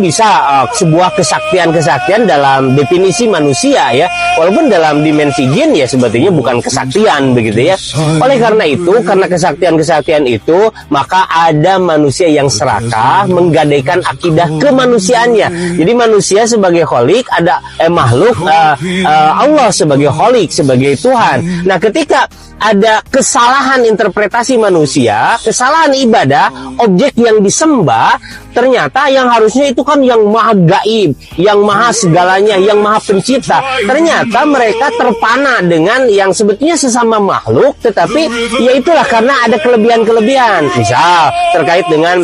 bisa sebuah kesaktian dalam definisi manusia ya. Walaupun dalam dimensi jin ya sebetulnya bukan kesaktian begitu ya. Oleh karena itu, karena kesaktian itu, maka ada manusia yang serakah menggadaikan akidah kemanusiaannya. Jadi manusia sebagai kholik, ada makhluk, Allah sebagai kholik, sebagai Tuhan. Nah, ketika ada kesalahan interpretasi manusia, kesalahan ibadah, objek yang disembah, ternyata yang harusnya itu kan yang maha gaib, yang maha segalanya, yang maha pencipta. Ternyata mereka terpana dengan yang sebetulnya sesama makhluk, tetapi ya itulah karena ada kelebihan-kelebihan. Misal terkait dengan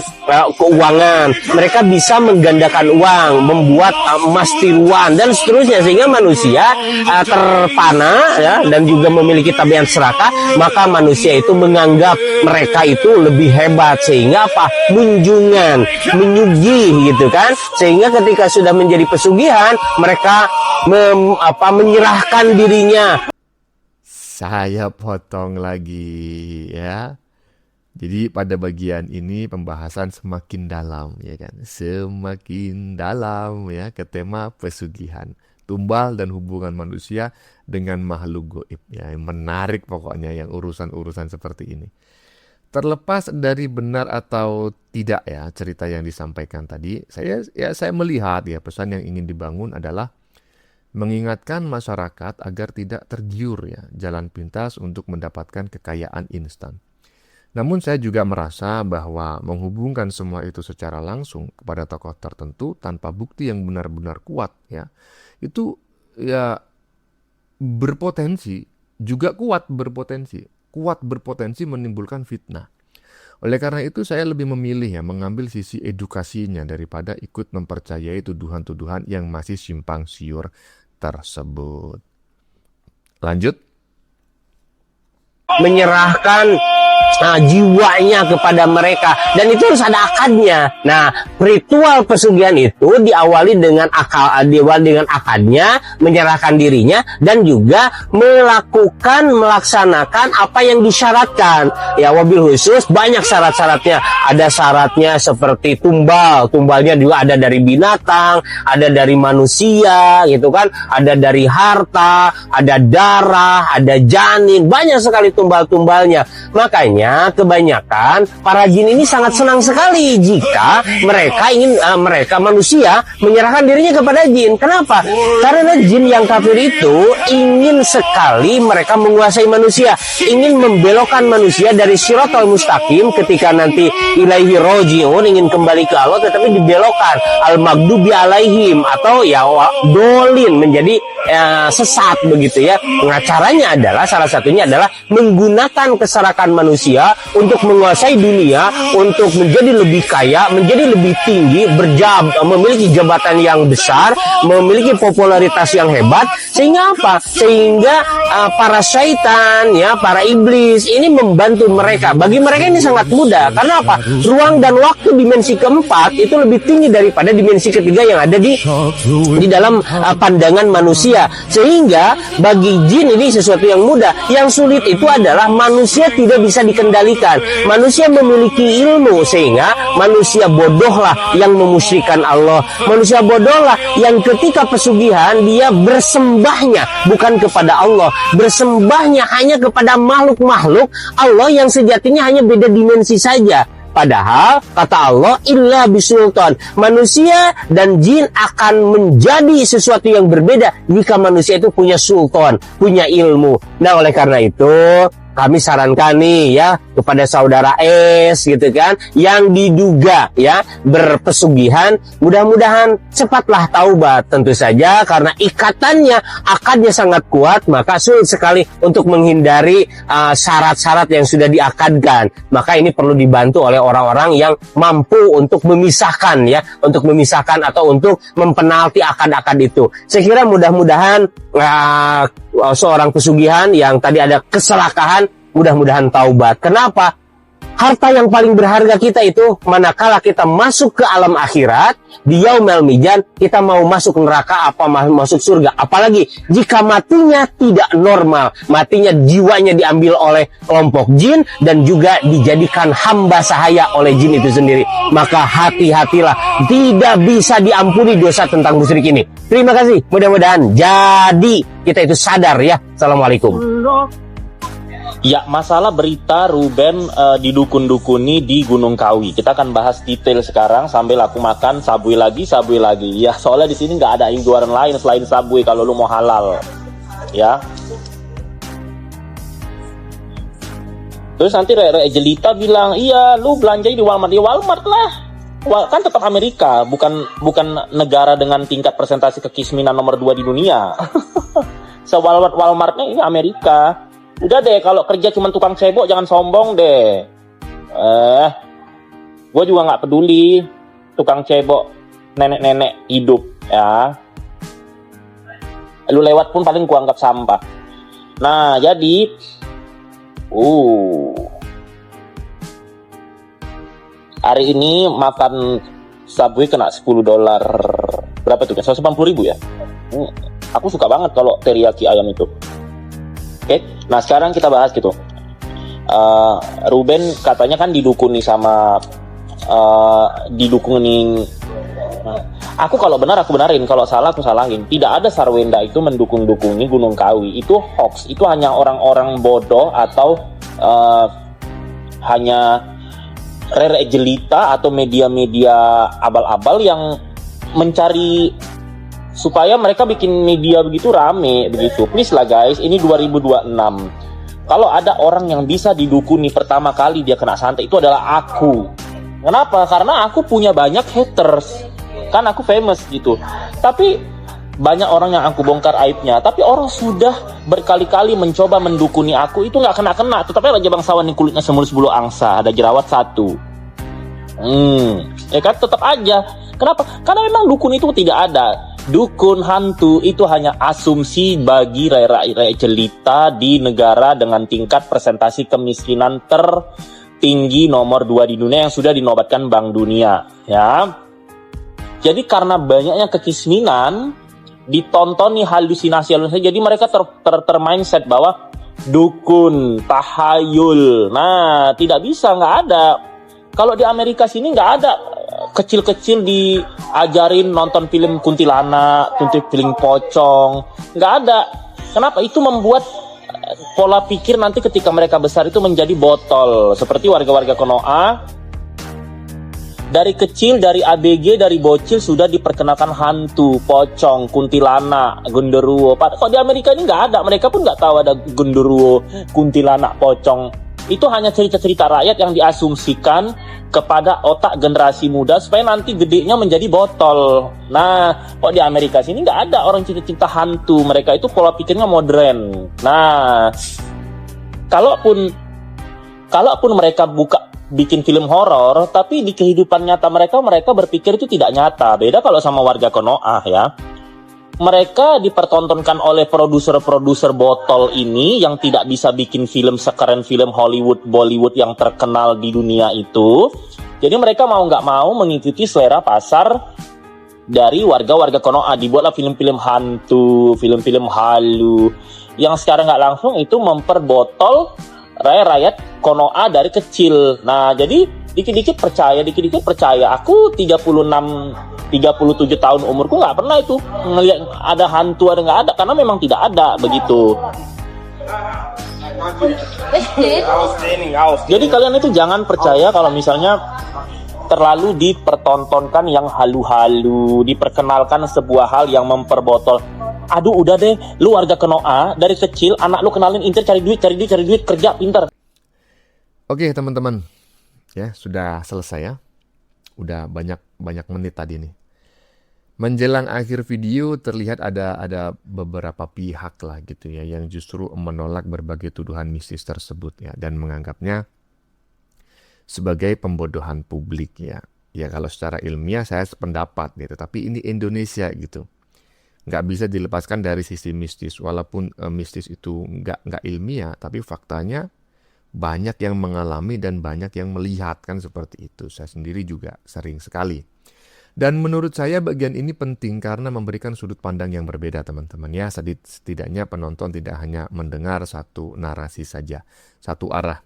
keuangan, mereka bisa menggandakan uang, membuat emas tiruan dan seterusnya, sehingga manusia terpana ya, dan juga memiliki tabiat serakah. Maka manusia itu menganggap mereka itu lebih hebat, sehingga munjungan, menyugi gitu kan, sehingga ketika sudah menjadi pesugihan mereka menyerahkan dirinya.
Saya potong lagi ya. Jadi pada bagian ini pembahasan semakin dalam ya kan, semakin dalam ya ke tema pesugihan, tumbal dan hubungan manusia dengan makhluk gaib ya. Menarik pokoknya yang urusan-urusan seperti ini. Terlepas dari benar atau tidak ya cerita yang disampaikan tadi, saya melihat ya pesan yang ingin dibangun adalah mengingatkan masyarakat agar tidak tergiur ya jalan pintas untuk mendapatkan kekayaan instan. Namun saya juga merasa bahwa menghubungkan semua itu secara langsung kepada tokoh tertentu tanpa bukti yang benar-benar kuat ya, itu ya berpotensi menimbulkan fitnah. Oleh karena itu saya lebih memilih ya mengambil sisi edukasinya daripada ikut mempercayai tuduhan-tuduhan yang masih simpang siur tersebut. Lanjut.
Menyerahkan jiwanya kepada mereka, dan itu harus ada akadnya. Nah, ritual pesugihan itu diawali dengan akadnya, menyerahkan dirinya, dan juga melaksanakan apa yang disyaratkan. Ya, wabil khusus banyak syarat-syaratnya. Ada syaratnya seperti tumbalnya juga ada dari binatang, ada dari manusia, gitu kan, ada dari harta, ada darah, ada janin, banyak sekali tumbal-tumbalnya. Makanya Sayangnya kebanyakan para jin ini sangat senang sekali jika mereka manusia menyerahkan dirinya kepada jin. Kenapa? Karena jin yang kafir itu ingin sekali mereka menguasai manusia, ingin membelokkan manusia dari Shiratal Mustaqim ketika nanti ilaihi rojiun, ingin kembali ke Allah, tetapi dibelokkan al-maghdubi alaihim, atau ya dolin, menjadi sesat begitu ya. Nah, caranya adalah, salah satunya adalah menggunakan keserakan manusia untuk menguasai dunia, untuk menjadi lebih kaya, menjadi lebih tinggi, memiliki jabatan yang besar, memiliki popularitas yang hebat. Sehingga apa? Sehingga para syaitan, ya, para iblis ini membantu mereka. Bagi mereka ini sangat mudah. Karena apa? Ruang dan waktu dimensi keempat itu lebih tinggi daripada dimensi ketiga yang ada di dalam pandangan manusia. Sehingga bagi jin ini sesuatu yang mudah. Yang sulit itu adalah manusia tidak bisa dikendalikan. Manusia memiliki ilmu, sehingga manusia bodohlah yang memusyrikan Allah. Manusia bodohlah yang ketika pesugihan dia bersembahnya bukan kepada Allah, bersembahnya hanya kepada makhluk-makhluk Allah yang sejatinya hanya beda dimensi saja. Padahal kata Allah, illa bisultan, manusia dan jin akan menjadi sesuatu yang berbeda jika manusia itu punya sultan, punya ilmu. Nah, oleh karena itu kami sarankan nih ya kepada saudara S gitu kan, yang diduga ya berpesugihan, mudah-mudahan cepatlah taubat. Tentu saja karena ikatannya, akadnya sangat kuat, maka sulit sekali untuk menghindari syarat-syarat yang sudah diakadkan. Maka ini perlu dibantu oleh orang-orang yang mampu untuk memisahkan ya, untuk memisahkan atau untuk mempenalti akad-akad itu. Saya kira mudah-mudahan seorang pesugihan yang tadi ada kesalahan, mudah-mudahan taubat. Kenapa? Harta yang paling berharga kita itu manakala kita masuk ke alam akhirat, di yaumil mizan, kita mau masuk neraka apa masuk surga. Apalagi jika matinya tidak normal, matinya jiwanya diambil oleh kelompok jin dan juga dijadikan hamba sahaya oleh jin itu sendiri. Maka hati-hatilah, tidak bisa diampuni dosa tentang musyrik ini. Terima kasih, mudah-mudahan jadi kita itu sadar ya. Assalamualaikum.
Ya, masalah berita Ruben didukun-dukuni di Gunung Kawi. Kita akan bahas detail sekarang sambil aku makan sabui lagi. Ya, soalnya di sini nggak ada jualan lain selain sabui kalau lu mau halal. Ya. Terus nanti Rere Jelita bilang, iya lu belanja di Walmart. Di Walmart lah. Kan tetap Amerika, bukan negara dengan tingkat presentasi kekisminan nomor 2 di dunia. Walmartnya ini Amerika. Udah deh, kalau kerja cuma tukang cebok jangan sombong deh. Gue juga nggak peduli tukang cebok nenek-nenek hidup ya. Lu lewat pun paling gua anggap sampah. Nah, jadi hari ini makan Subway kena $10. Berapa tuh? 180.000 ya? Aku suka banget kalau teriyaki ayam itu. Oke, nah sekarang kita bahas gitu. Ruben katanya kan didukuni sama aku kalau benar aku benarin, kalau salah aku salahin. Tidak ada Sarwenda itu mendukung-dukungi Gunung Kawi. Itu hoax, itu hanya orang-orang bodoh atau hanya Rere Jelita atau media-media abal-abal yang mencari supaya mereka bikin media begitu rame begitu. Please lah guys, ini 2026. Kalau ada orang yang bisa didukuni pertama kali dia kena santet, itu adalah aku. Kenapa? Karena aku punya banyak haters. Kan aku famous gitu. Tapi banyak orang yang aku bongkar aibnya. Tapi orang sudah berkali-kali mencoba mendukuni aku, itu nggak kena-kena. Tetapi Raja Bangsawan yang kulitnya semulus bulu angsa, ada jerawat 1. Ya kan tetap aja. Kenapa? Karena memang dukun itu tidak ada. Dukun hantu itu hanya asumsi bagi rakyat jelita di negara dengan tingkat presentasi kemiskinan tertinggi nomor 2 di dunia yang sudah dinobatkan Bank Dunia ya. Jadi karena banyaknya kekisminan, ditontoni halusinasi, jadi mereka termindset bahwa dukun, tahayul. Nah, tidak bisa, nggak ada. Kalau di Amerika sini nggak ada. Kecil-kecil diajarin nonton film kuntilanak, film pocong, nggak ada. Kenapa? Itu membuat pola pikir nanti ketika mereka besar itu menjadi botol. Seperti warga-warga Konoha, dari kecil, dari ABG, dari bocil sudah diperkenalkan hantu, pocong, kuntilanak, genderuwo. Kok di Amerika ini nggak ada, mereka pun nggak tahu ada genderuwo, kuntilanak, pocong. Itu hanya cerita-cerita rakyat yang diasumsikan kepada otak generasi muda supaya nanti gedenya menjadi botol. Nah, kok di Amerika sini nggak ada orang cerita-cerita hantu, mereka itu pola pikirnya modern. Nah, kalaupun mereka bikin film horor, tapi di kehidupan nyata mereka berpikir itu tidak nyata. Beda kalau sama warga Konoha ya. Mereka dipertontonkan oleh produser-produser botol ini yang tidak bisa bikin film sekeren film Hollywood, Bollywood yang terkenal di dunia itu. Jadi mereka mau nggak mau mengikuti selera pasar dari warga-warga Konoha. Dibuatlah film-film hantu, film-film halu, yang secara nggak langsung itu memperbotol rakyat Konoha dari kecil. Nah, jadi dikit-dikit percaya. Aku 37 tahun umurku nggak pernah itu ngelihat ada hantu, ada nggak ada, karena memang tidak ada begitu. Jadi kalian itu jangan percaya kalau misalnya terlalu dipertontonkan yang halu-halu, diperkenalkan sebuah hal yang memperbotol. Aduh udah deh, lu warga Konoha dari kecil, anak lu kenalin inter cari duit, kerja pinter.
Oke teman-teman, ya sudah selesai ya. Udah banyak menit tadi nih. Menjelang akhir video terlihat ada beberapa pihak lah gitu ya yang justru menolak berbagai tuduhan mistis tersebut ya dan menganggapnya sebagai pembodohan publik ya. Ya kalau secara ilmiah saya sependapat gitu, tapi ini Indonesia gitu. Nggak bisa dilepaskan dari sisi mistis, walaupun mistis itu nggak ilmiah, tapi faktanya banyak yang mengalami dan banyak yang melihat kan seperti itu. Saya sendiri juga sering sekali. Dan menurut saya bagian ini penting karena memberikan sudut pandang yang berbeda teman-teman ya. Setidaknya penonton tidak hanya mendengar satu narasi saja, satu arah.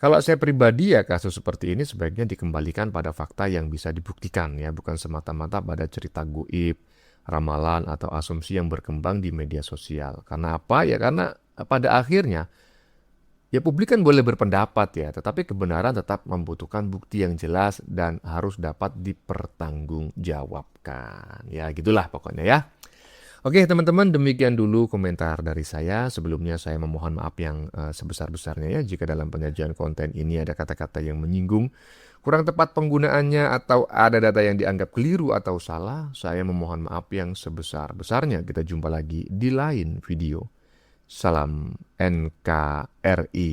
Kalau saya pribadi ya kasus seperti ini sebaiknya dikembalikan pada fakta yang bisa dibuktikan ya, bukan semata-mata pada cerita goib, ramalan atau asumsi yang berkembang di media sosial. Karena apa? Ya karena pada akhirnya ya publik kan boleh berpendapat ya, tetapi kebenaran tetap membutuhkan bukti yang jelas dan harus dapat dipertanggungjawabkan. Ya gitulah pokoknya ya. Oke teman-teman, demikian dulu komentar dari saya. Sebelumnya saya memohon maaf yang sebesar-besarnya ya jika dalam penyajian konten ini ada kata-kata yang menyinggung, kurang tepat penggunaannya, atau ada data yang dianggap keliru atau salah. Saya memohon maaf yang sebesar-besarnya. Kita jumpa lagi di lain video. Salam NKRI.